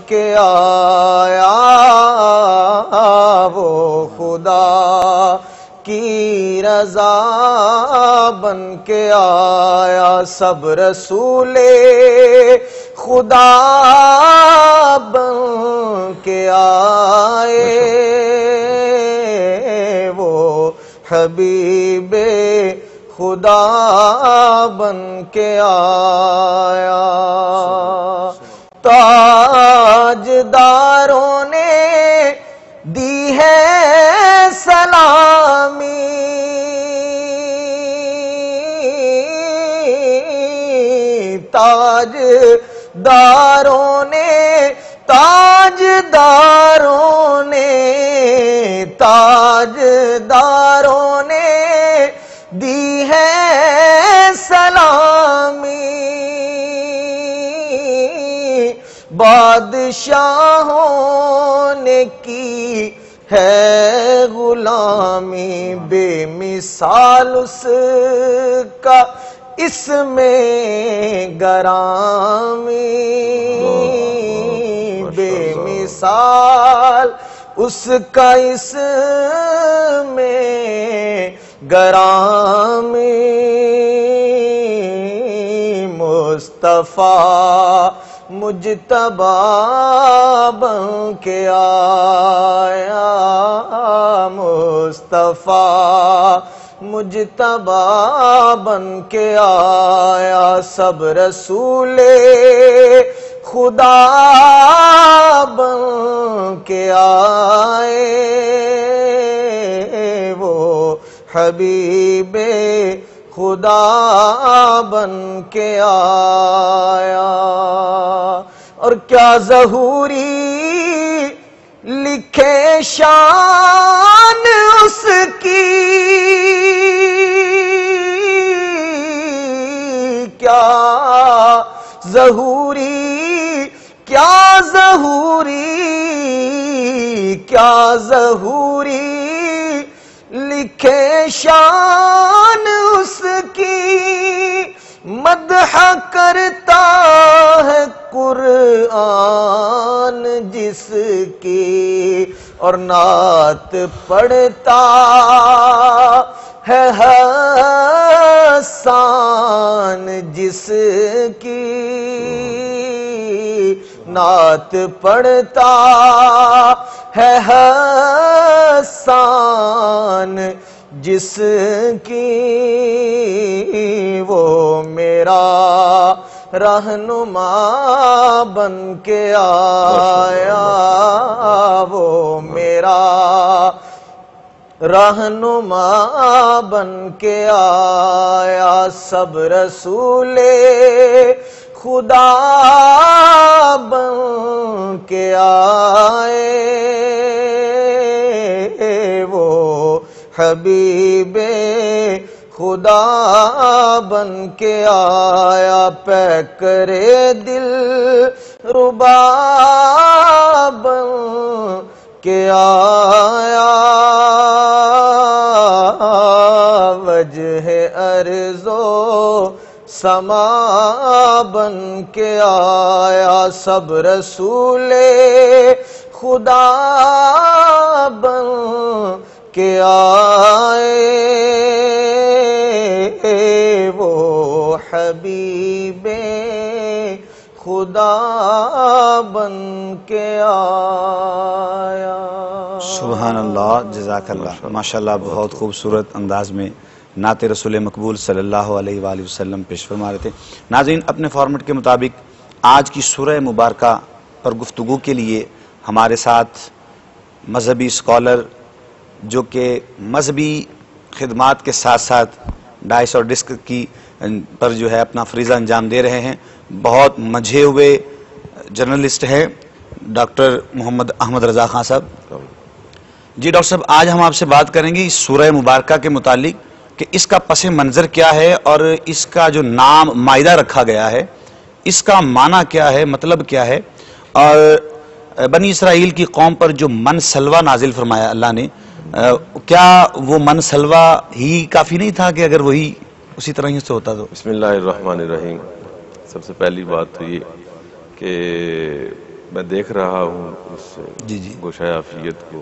کے آیا وہ خدا کی رضا بن کے آیا، سب رسول خدا بن کے آئے، وہ حبیب خدا بن کے آیا۔ تاجداروں نے دی ہے سلامی، تاجداروں نے دی ہے سلامی، بادشاہوں نے کی ہے غلامی، بے مثال اس کا اس میں گرامی، بے مثال اس کا اس میں گرامی، مصطفیٰ مجتبی بن کے آیا، مصطفیٰ مجتبی بن کے آیا، سب رسول خدا بن کے آئے، وہ حبیب خدا بن کے آیا۔ اور کیا ظہوری لکھے شان اس کی، کیا ظہوری لکھے شان اس کی، مدح کرتا ہے قرآن جس کی، اور نعت پڑھتا ہے حسان جس کی، نعت پڑھتا ہے حسان جس کی، وہ میرا رہنما بن کے آیا، وہ میرا رہنما بن کے آیا، سب رسول خدا بن کے آئے، وہ حبیب خدا بن کے آیا، پیکرے دل ربا بن کے آیا، وجہ ارض و سما بن کے آیا، سب رسول خدا بن کے آئے، وہ حبیب خدا بن کے آیا۔ سبحان اللہ، جزاک اللہ، ماشاءاللہ بہت خوبصورت انداز میں نعت رسول مقبول صلی اللہ علیہ وآلہ وسلم پیش فرما رہے تھے۔ ناظرین، اپنے فارمیٹ کے مطابق آج کی سورہ مبارکہ پر گفتگو کے لیے ہمارے ساتھ مذہبی اسکالر جو کہ مذہبی خدمات کے ساتھ ساتھ ڈائس اور ڈسک کی پر جو ہے اپنا فریضہ انجام دے رہے ہیں، بہت مجھے ہوئے جرنلسٹ ہیں ڈاکٹر محمد احمد رضا خان صاحب۔ جی ڈاکٹر صاحب، آج ہم آپ سے بات کریں گے اس سورہ مبارکہ کے متعلق کہ اس کا پس منظر کیا ہے، اور اس کا جو نام مائدہ رکھا گیا ہے اس کا معنی کیا ہے، مطلب کیا ہے، اور بنی اسرائیل کی قوم پر جو من سلوہ نازل فرمایا اللہ نے، کیا وہ من سلوہ ہی کافی نہیں تھا کہ اگر وہی اسی طرح ہی سے ہوتا تو؟ بسم اللہ الرحمن الرحیم۔ سب سے پہلی بات تو یہ کہ میں دیکھ رہا ہوں اس جی جی گوشہ عافیت کو،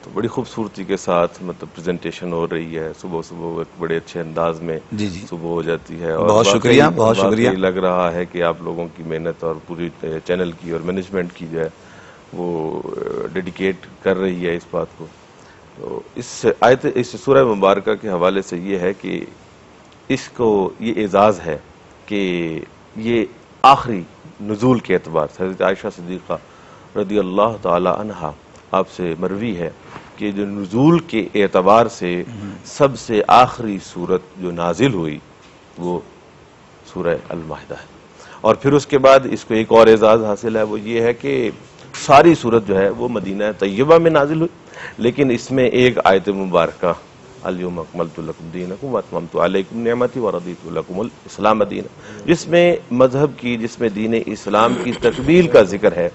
تو بڑی خوبصورتی کے ساتھ مطلب پریزنٹیشن ہو رہی ہے، صبح صبح ایک بڑے اچھے انداز میں جی جی صبح ہو جاتی ہے، اور بہت شکریہ، بہت شکریہ۔ واقعی لگ رہا ہے کہ آپ لوگوں کی محنت اور پوری چینل کی اور مینجمنٹ کی جو ہے وہ ڈیڈیکیٹ کر رہی ہے اس بات کو۔ تو اس سورہ مبارکہ کے حوالے سے یہ ہے کہ اس کو یہ اعزاز ہے کہ یہ آخری نزول کے اعتبار سے حضرت عائشہ صدیقہ رضی اللہ تعالی عنہا آپ سے مروی ہے کہ جو نزول کے اعتبار سے سب سے آخری صورت جو نازل ہوئی وہ سورہ المائدہ ہے، اور پھر اس کے بعد اس کو ایک اور اعزاز حاصل ہے، وہ یہ ہے کہ ساری صورت جو ہے وہ مدینہ طیبہ میں نازل ہوئی، لیکن اس میں ایک آیت مبارکہ الیوم اکملت لکم دینکم واتممت علیکم نعمتی ورضیت لکم الاسلام دینا، جس میں مذہب کی، جس میں دین اسلام کی تکمیل کا ذکر ہے،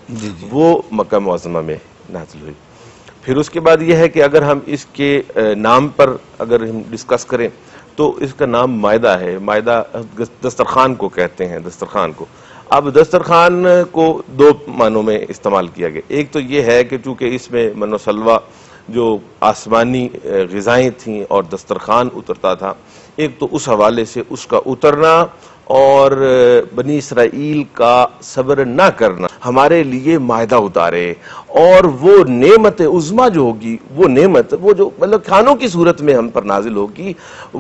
وہ مکہ معظمہ میں نازل ہوئی۔ پھر اس کے بعد یہ ہے کہ اگر ہم اس کے نام پر اگر ہم ڈسکس کریں تو اس کا نام مائدہ ہے۔ مائدہ دسترخوان کو کہتے ہیں، دسترخوان کو۔ اب دسترخوان کو دو معنوں میں استعمال کیا گیا، ایک تو یہ ہے کہ چونکہ اس میں من و سلوہ جو آسمانی غذائیں تھیں اور دسترخوان اترتا تھا، ایک تو اس حوالے سے اس کا اترنا اور بنی اسرائیل کا صبر نہ کرنا ہمارے لیے مائدہ اتارے، اور وہ نعمت عظمیٰ جو ہوگی، وہ نعمت وہ جو مطلب کھانوں کی صورت میں ہم پر نازل ہوگی،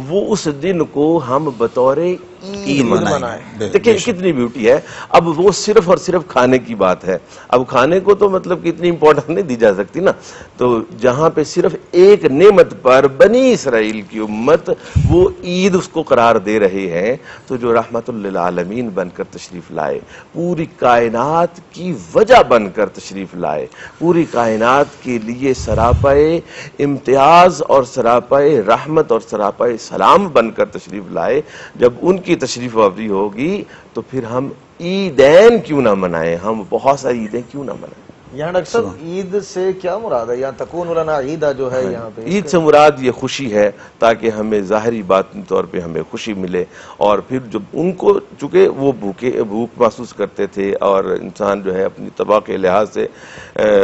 وہ اس دن کو ہم بطور عید منائیں۔ دیکھیں کتنی بیوٹی ہے۔ اب وہ صرف اور صرف کھانے کی بات ہے، اب کھانے کو تو مطلب کہ اتنی امپورٹنٹ نہیں دی جا سکتی نا، تو جہاں پہ صرف ایک نعمت پر بنی اسرائیل کی امت وہ عید اس کو قرار دے رہے ہیں، تو جو رحمت للعالمین بن کر تشریف لائے، پوری کائنات کی وجہ بن کر تشریف لائے، پوری کائنات کے لیے سراپائے امتیاز اور سراپائے رحمت اور سراپائے سلام بن کر تشریف لائے، جب ان کی تشریف آوری ہوگی تو پھر ہم عیدین کیوں نہ منائیں، ہم بہت ساری عیدیں کیوں نہ منائیں۔ یہاں ڈاکٹر صاحب عید سے کیا مراد ہے؟ یہاں تکون لنا عیدہ جو ہے یہاں پہ عید سے مراد یہ خوشی ہے، تاکہ ہمیں ظاہری باطنی طور پہ ہمیں خوشی ملے، اور پھر جب ان کو چونکہ وہ بھوک محسوس کرتے تھے، اور انسان جو ہے اپنی طبع کے لحاظ سے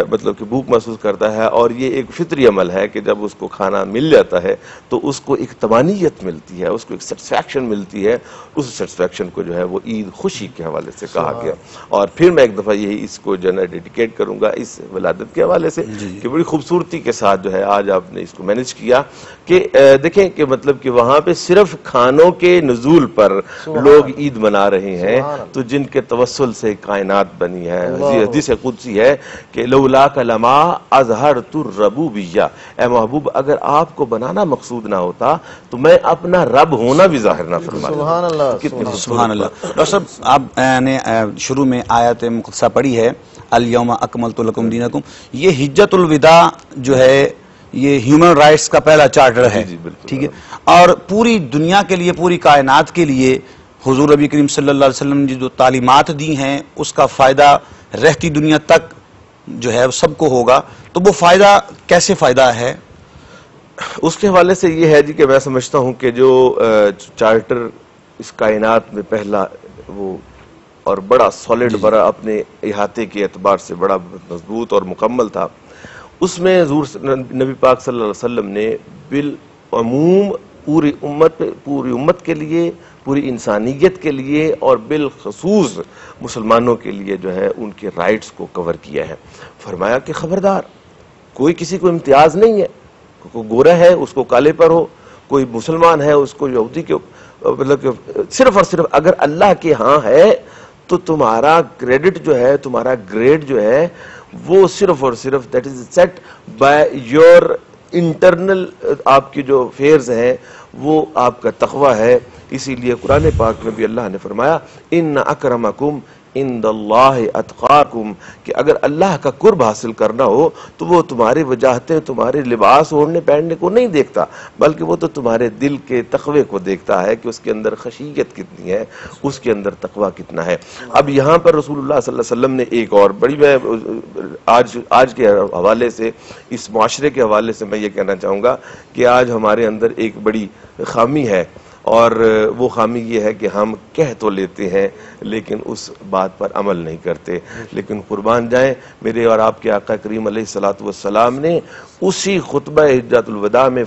مطلب کہ بھوک محسوس کرتا ہے، اور یہ ایک فطری عمل ہے کہ جب اس کو کھانا مل جاتا ہے تو اس کو ایک طمانینت ملتی ہے، اس کو ایک سیٹسفیکشن ملتی ہے، اس سیٹسفیکشن کو جو ہے وہ عید خوشی کے حوالے سے کہا گیا۔ اور پھر میں ایک دفعہ یہی اس کو جو ہے ڈیڈیکیٹ کروں گا اس ولادت کے حوالے سے کہ بڑی خوبصورتی کے ساتھ جو ہے آج آپ نے اس کو مینج کیا کہ دیکھیں کہ مطلب کہ وہاں پہ صرف کھانوں کے نزول پر لوگ عید منا رہے ہیں، تو جن کے توسل سے کائنات بنی ہے۔ حدیث قدسی ہے کہ لولاک لما اظہرت الربوبیہ، اے محبوب اگر آپ کو بنانا مقصود نہ ہوتا تو میں اپنا رب ہونا بھی ظاہر نہ فرماتا۔ سبحان اللہ، کتنی سبحان اللہ۔ ڈاکٹر صاحب آپ نے شروع میں آیت مقدسہ پڑھی ہے الیوم اکملت لکم دینکم، یہ حجت الوداع جو ہے یہ ہیومن رائٹس کا پہلا چارٹر ہے، ٹھیک ہے، اور پوری دنیا کے لیے، پوری کائنات کے لیے حضور نبی کریم صلی اللہ علیہ وسلم نے جو تعلیمات دی ہیں اس کا فائدہ رہتی دنیا تک جو ہے سب کو ہوگا، تو وہ فائدہ کیسے فائدہ ہے؟ اس کے حوالے سے یہ ہے جی کہ میں سمجھتا ہوں کہ جو چارٹر اس کائنات میں پہلا وہ اور بڑا سالڈ، بڑا اپنے احاطے کے اعتبار سے بڑا مضبوط اور مکمل تھا، اس میں حضور نبی پاک صلی اللہ علیہ وسلم نے بالعموم پوری امت کے لیے، پوری انسانیت کے لیے، اور بالخصوص مسلمانوں کے لیے جو ہے ان کے رائٹس کو کور کیا ہے۔ فرمایا کہ خبردار، کوئی کسی کو امتیاز نہیں ہے، کوئی گورا ہے اس کو کالے پر ہو، کوئی مسلمان ہے اس کو یہودی کے، مطلب کہ صرف اور صرف اگر اللہ کے ہاں ہے تو تمہارا کریڈٹ جو ہے، تمہارا گریڈ جو ہے وہ صرف اور صرف that is set by your internal, آپ کی جو فیئرز ہیں وہ آپ کا تقوی ہے۔ اسی لیے قرآن پاک میں بھی اللہ نے فرمایا ان اکرمکم عند اللہ اتقاکم، کہ اگر اللہ کا قرب حاصل کرنا ہو تو وہ تمہاری وجاہتیں، تمہارے لباس اوڑھنے پہننے کو نہیں دیکھتا، بلکہ وہ تو تمہارے دل کے تقوی کو دیکھتا ہے کہ اس کے اندر خشیت کتنی ہے، اس کے اندر تقوی کتنا ہے۔ اب یہاں پر رسول اللہ صلی اللہ علیہ وسلم نے ایک اور بڑی، میں آج کے حوالے سے، اس معاشرے کے حوالے سے میں یہ کہنا چاہوں گا کہ آج ہمارے اندر ایک بڑی خامی ہے، اور وہ خامی یہ ہے کہ ہم کہہ تو لیتے ہیں لیکن اس بات پر عمل نہیں کرتے. لیکن قربان جائیں میرے اور آپ کے آقا کریم علیہ الصلوۃ والسلام نے اسی خطبہ حجۃ الوداع میں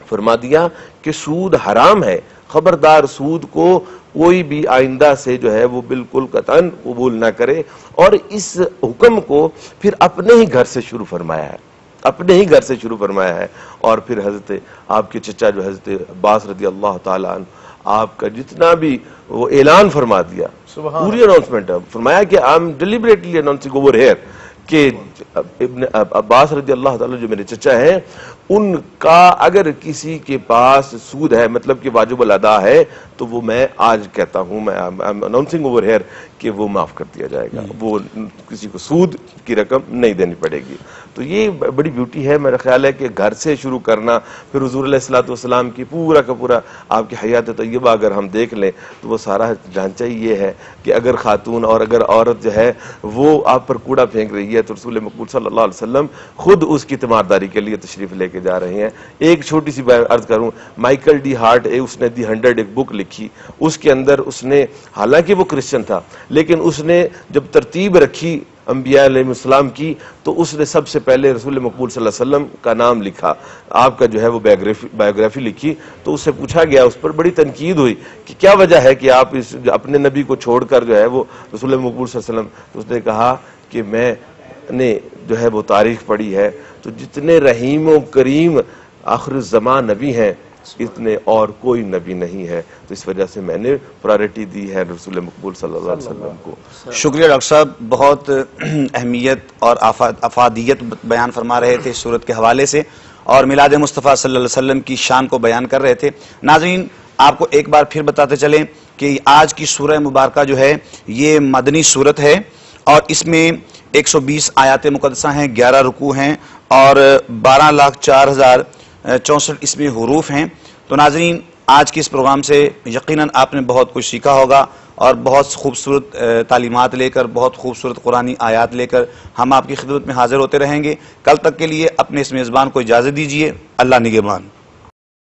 فرما دیا کہ سود حرام ہے، خبردار سود کو کوئی بھی آئندہ سے جو ہے وہ بالکل قطعاً قبول نہ کرے. اور اس حکم کو پھر اپنے ہی گھر سے شروع فرمایا ہے، اپنے ہی گھر سے شروع فرمایا ہے. اور پھر حضرت آپ کے چچا جو حضرت عباس رضی اللہ تعالیٰ عنہ، آپ کا جتنا بھی وہ اعلان فرما دیا، پوری اناؤنسمنٹ ہے، فرمایا کہ I am deliberately announcing over here کہ ابن عباس رضی اللہ تعالیٰ جو میرے چچا ہیں، ان کا اگر کسی کے پاس سود ہے، مطلب کہ واجب الادا ہے، تو وہ میں آج کہتا ہوں، میں اناؤنسنگ اوور ہیئر کہ وہ معاف کر دیا جائے گا، وہ کسی کو سود کی رقم نہیں دینی پڑے گی. تو یہ بڑی بیوٹی ہے. میرا خیال ہے کہ گھر سے شروع کرنا. پھر حضور علیہ الصلوۃ والسلام کی پورا کا پورا آپ کی حیات طیبہ اگر ہم دیکھ لیں تو وہ سارا ڈھانچہ ہی یہ ہے کہ اگر خاتون اور اگر عورت جو ہے وہ آپ پر کوڑا پھینک رہی ہے تو رسول مقبول صلی اللہ علیہ وسلم خود اس کی تیمارداری کے لیے تشریف لے کے جا رہے ہیں. ایک چھوٹی سی عرض کروں، مائیکل ڈی ہارٹ اس نے دی 100 ایک بک لکھی، اس کے اندر اس نے، حالانکہ وہ کرسچن تھا لیکن اس نے جب ترتیب رکھی انبیاء علیہ السلام کی تو اس نے سب سے پہلے رسول مقبول صلی اللہ علیہ وسلم کا نام لکھا، آپ کا جو ہے وہ بایوگرافی لکھی. تو اس سے پوچھا گیا، اس پر بڑی تنقید ہوئی کہ کیا وجہ ہے کہ آپ اپنے نبی کو چھوڑ کر جو ہے وہ رسول مقبول صلی اللہ علیہ وسلم. تو اس نے کہا کہ میں نے جو ہے وہ تاریخ پڑھی ہے تو جتنے رحیم و کریم آخر الزمان نبی ہیں اتنے اور کوئی نبی نہیں ہے، تو اس وجہ سے میں نے پرائرٹی دی ہے رسول مقبول صلی اللہ علیہ وسلم کو. شکریہ ڈاکٹر صاحب، بہت اہمیت اور افادیت بیان فرما رہے تھے سورت کے حوالے سے اور میلاد مصطفیٰ صلی اللہ علیہ وسلم کی شان کو بیان کر رہے تھے. ناظرین، آپ کو ایک بار پھر بتاتے چلیں کہ آج کی سورہ مبارکہ جو ہے یہ مدنی سورت ہے اور اس میں 120 آیات مقدسہ ہیں، 11 رکوع ہیں اور 12,04,064 اس میں حروف ہیں. تو ناظرین، آج کے اس پروگرام سے یقیناً آپ نے بہت کچھ سیکھا ہوگا اور بہت خوبصورت تعلیمات لے کر، بہت خوبصورت قرآنی آیات لے کر ہم آپ کی خدمت میں حاضر ہوتے رہیں گے. کل تک کے لیے اپنے اس میزبان کو اجازت دیجیے. اللہ نگہبان.